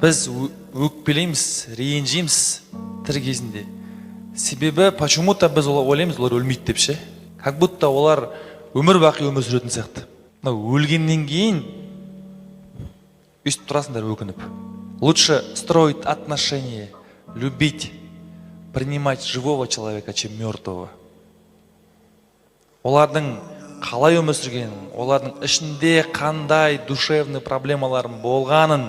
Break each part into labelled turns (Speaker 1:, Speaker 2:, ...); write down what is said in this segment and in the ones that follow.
Speaker 1: Біз өкпелейміз, ренжиміз тірі кезінде. Себебі почему-то біз ойлаймыз, олар өлмейді деп ше. Как будто олар өмір бақи өмір сүретін сияқты. Өлгеннен кейін өстіп тұрасыңдар өкініп. Лучше строить отношения, любить, принимать живого человека, чем мертвого. Олардың қалай өмір сүргенін, олардың ішінде қандай душевный проблемаларын болғанын,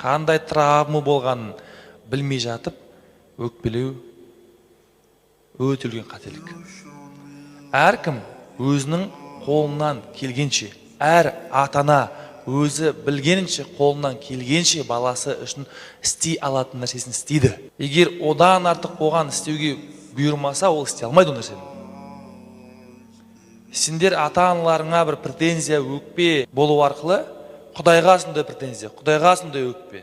Speaker 1: қандай травма болғанын білмей жатып, өкпелеу өте үлкен қателік. Әркім өзінің қолынан келгенше, әр ата-ана өзі білгенінше, қолынан келгенше баласы үшін істей алатын нәрсесін істейді. Егер одан артық оған істеуге бұйырмаса, ол істей алмайды ол нәрсені. Сендер ата-аналарыңа бір претензия, өкпе болу арқылы Құдайға сондай претензия, Құдайға сондай өкпе.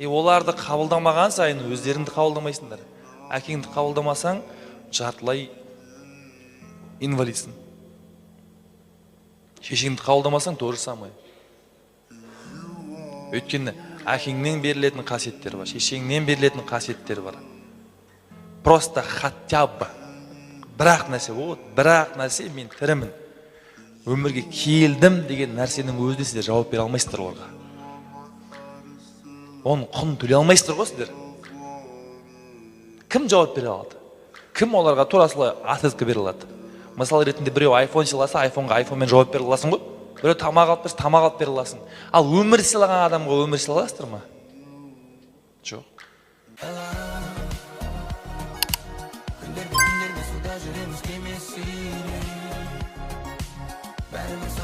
Speaker 1: Оларды қабылдамаған сайын өздеріңді қабылдамайсыңдар. Әкеңді қабылдамасаң, жартылай инвалидсің. Шешеңді қабылдамасаң, тоже самое. Өйткені әкеңнен берілетін қасиеттер бар, шешеңнен берілетін қасиеттер бар. Просто хотя бы бірақ нәрсе, бірақ нәрсе, мен тірімін, өмірге келдім деген нәрсенің өзінде сіздер жауап бере алмайсыздар оларға. Оның құнын төлей алмайсыздар ғой сіздер. Кім жауап бере алады? Кім оларға турасылы ответка бере алады? Мысал ретінде біреу iPhone сыйласа, iPhoneға iPhoneмен жауап бере аласың ғой. Біреу тамақ алып берсе, тамақ алып бере аласың. Ал өмір сыйлаған адамға өмір сыйлай аласыздар ма? Жоқ. Bәріміз